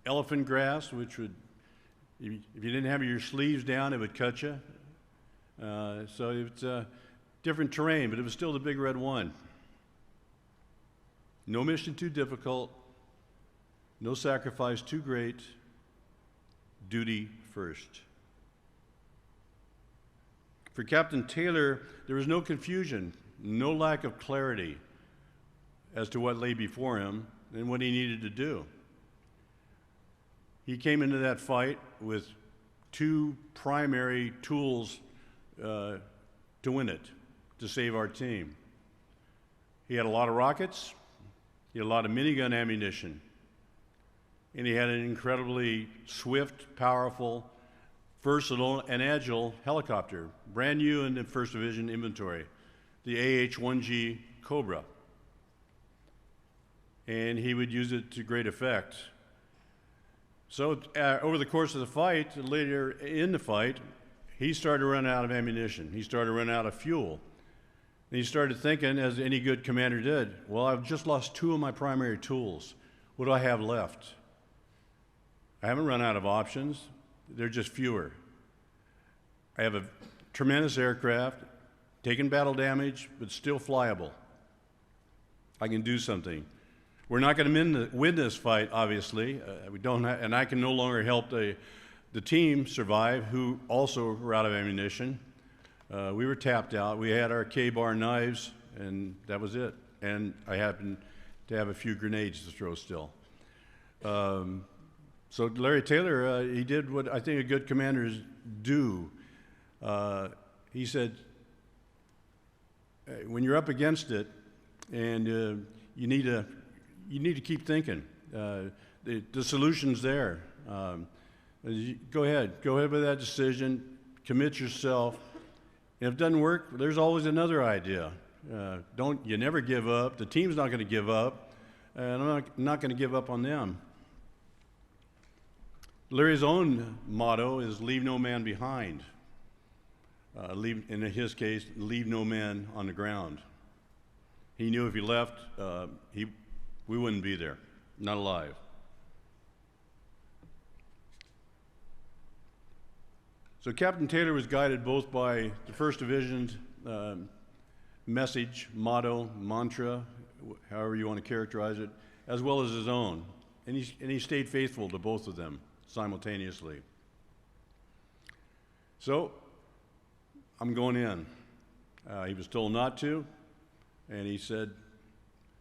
elephant grass, which would, if you didn't have your sleeves down, it would cut you. So it's a different terrain, but it was still the Big Red One. No mission too difficult, no sacrifice too great, duty first. For Captain Taylor, there was no confusion, no lack of clarity as to what lay before him and what he needed to do. He came into that fight with two primary tools to win it, to save our team. He had a lot of rockets, he had a lot of minigun ammunition, and he had an incredibly swift, powerful, versatile, and agile helicopter, brand new in the 1st Division inventory, the AH-1G Cobra. And he would use it to great effect. So over the course of the fight, later in the fight, he started to run out of ammunition. He started to run out of fuel. And he started thinking, as any good commander did, well, I've just lost two of my primary tools. What do I have left? I haven't run out of options. They're just fewer. I have a tremendous aircraft, taking battle damage, but still flyable. I can do something. We're not going to win this fight, obviously. We don't have, and I can no longer help the team survive, who also were out of ammunition. We were tapped out. We had our K-bar knives, and that was it. And I happened to have a few grenades to throw still. So Larry Taylor, he did what I think a good commanders do. He said, when you're up against it, and you need to keep thinking. The solution's there. Go ahead with that decision. Commit yourself. And if it doesn't work, there's always another idea. You never give up. The team's not going to give up, and I'm not going to give up on them. Larry's own motto is "Leave no man behind." In his case, leave no man on the ground. He knew if he left, we wouldn't be there, not alive. So Captain Taylor was guided both by the 1st Division's message, motto, mantra, however you want to characterize it, as well as his own. And he stayed faithful to both of them simultaneously. So I'm going in. He was told not to, and he said,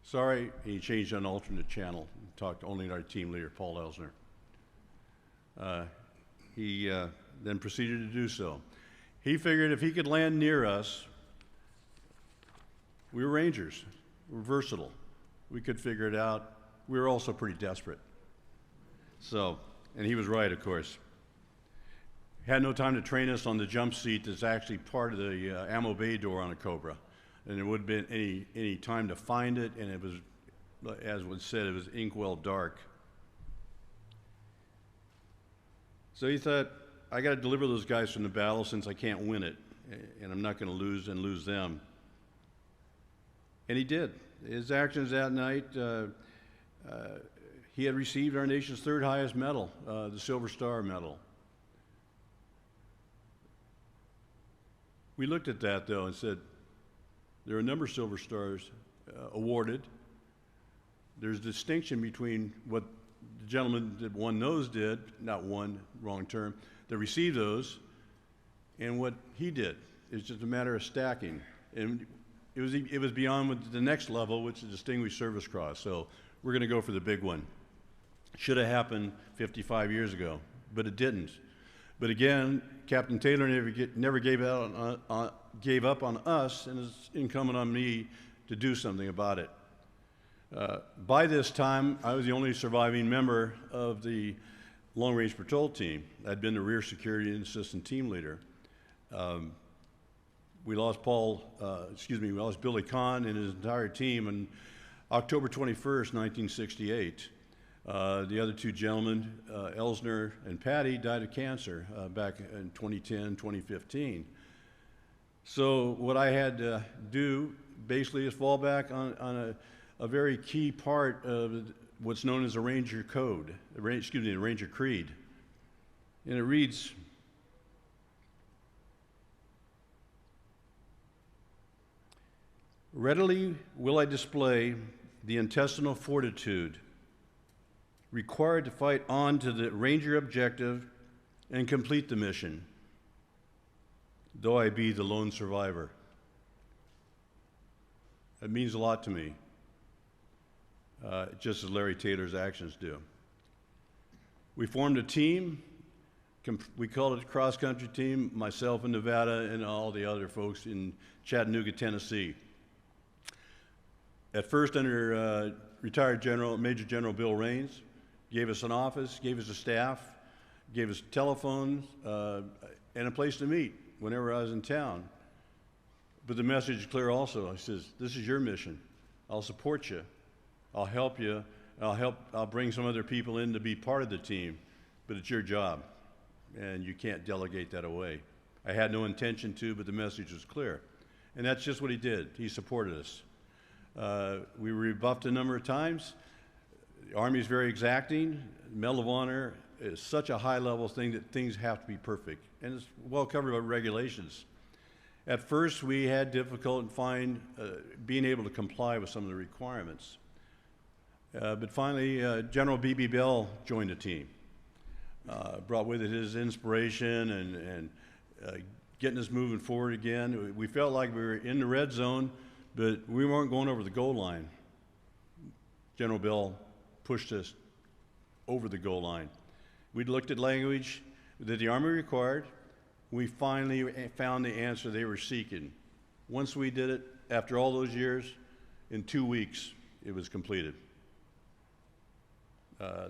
sorry. He changed an alternate channel and talked only to our team leader, Paul Elsner. He then proceeded to do so. He figured if he could land near us, we were Rangers. We're versatile. We could figure it out. We were also pretty desperate. So, and he was right, of course. Had no time to train us on the jump seat that's actually part of the ammo bay door on a Cobra. And there would have been any time to find it, and it was, as was said, it was inkwell dark. So he thought, I got to deliver those guys from the battle since I can't win it, and I'm not going to lose them. And he did. His actions that night, he had received our nation's third highest medal, the Silver Star Medal. We looked at that, though, and said, there are a number of Silver Stars awarded. There's distinction between what the gentleman that won those did, not won, wrong term, that received those, and what he did. It's just a matter of stacking. And it was beyond the next level, which is Distinguished Service Cross. So we're going to go for the big one. Should have happened 55 years ago, but it didn't. But again, Captain Taylor never gave up on us, and it's incumbent on me to do something about it. By this time, I was the only surviving member of the Long Range Patrol Team. I'd been the rear security and assistant team leader. We lost we lost Billy Kahn and his entire team on October 21st, 1968. The other two gentlemen, Elsner and Patty, died of cancer back in 2010, 2015. So what I had to do basically is fall back on a very key part of what's known as a Ranger Code, a Ranger Creed. And it reads, readily will I display the intestinal fortitude required to fight on to the Ranger objective and complete the mission, though I be the lone survivor. It means a lot to me, just as Larry Taylor's actions do. We formed a team. We called it a cross-country team, myself in Nevada and all the other folks in Chattanooga, Tennessee. At first under retired Major General Bill Raines, gave us an office, gave us a staff, gave us telephones, and a place to meet whenever I was in town. But the message is clear also. He says, this is your mission. I'll support you. I'll help you. I'll bring some other people in to be part of the team, but it's your job, and you can't delegate that away. I had no intention to, but the message was clear. And that's just what he did. He supported us. We were rebuffed a number of times. The Army is very exacting. Medal of Honor is such a high-level thing that things have to be perfect, and it's well covered by regulations. At first, we had difficulty being able to comply with some of the requirements. But finally, General B.B. Bell joined the team. Brought with it his inspiration and getting us moving forward again. We felt like we were in the red zone, but we weren't going over the goal line. General Bell pushed us over the goal line. We'd looked at language that the Army required. We finally found the answer they were seeking. Once we did it, after all those years, in 2 weeks, it was completed.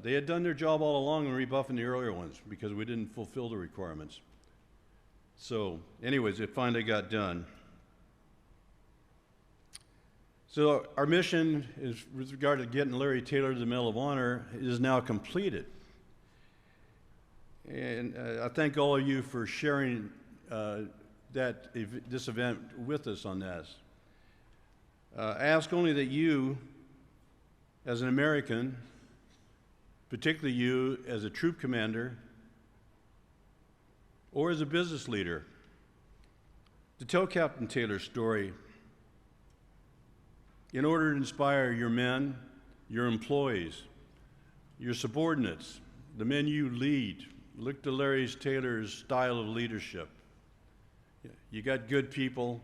They had done their job all along in rebuffing the earlier ones because we didn't fulfill the requirements. So, anyways, it finally got done. So our mission is, with regard to getting Larry Taylor to the Medal of Honor, is now completed. And I thank all of you for sharing this event with us on this. I ask only that you, as an American, particularly you as a troop commander or as a business leader, to tell Captain Taylor's story in order to inspire your men, your employees, your subordinates, the men you lead. Look to Larry Taylor's style of leadership. You got good people,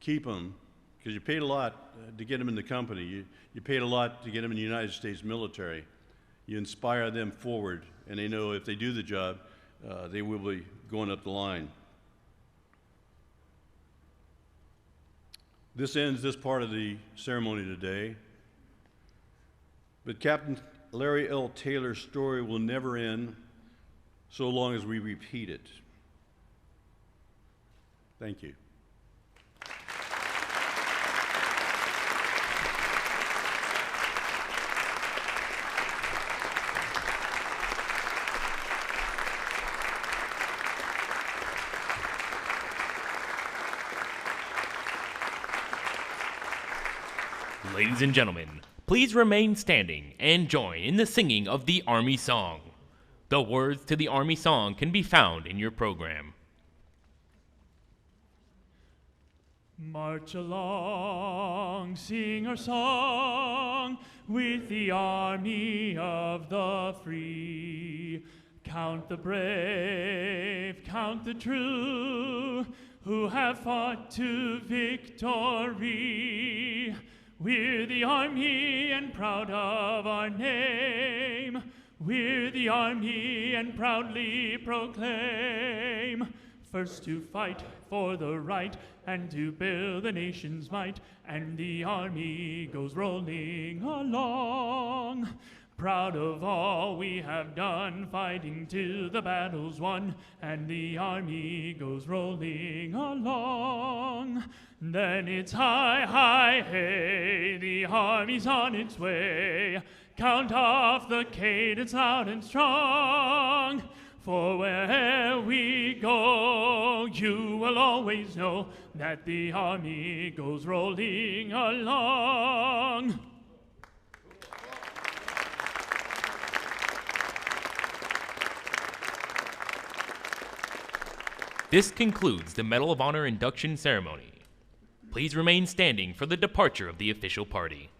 keep them, because you paid a lot to get them in the company. You paid a lot to get them in the United States military. You inspire them forward, and they know if they do the job, they will be going up the line. This ends this part of the ceremony today, but Captain Larry L. Taylor's story will never end so long as we repeat it. Thank you. Ladies and gentlemen, please remain standing and join in the singing of the Army Song. The words to the Army Song can be found in your program. March along, sing our song with the army of the free. Count the brave, count the true, who have fought to victory. We're the army and proud of our name. We're the army and proudly proclaim. First to fight for the right and to build the nation's might, and the army goes rolling along. Proud of all we have done, fighting till the battle's won, and the army goes rolling along. Then it's hi, hi, hey, the army's on its way. Count off the cadence loud and strong. For where'er we go, you will always know that the army goes rolling along. This concludes the Medal of Honor induction ceremony. Please remain standing for the departure of the official party.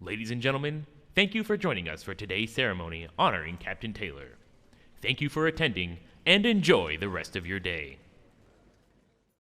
Ladies and gentlemen, thank you for joining us for today's ceremony honoring Captain Taylor. Thank you for attending, and enjoy the rest of your day.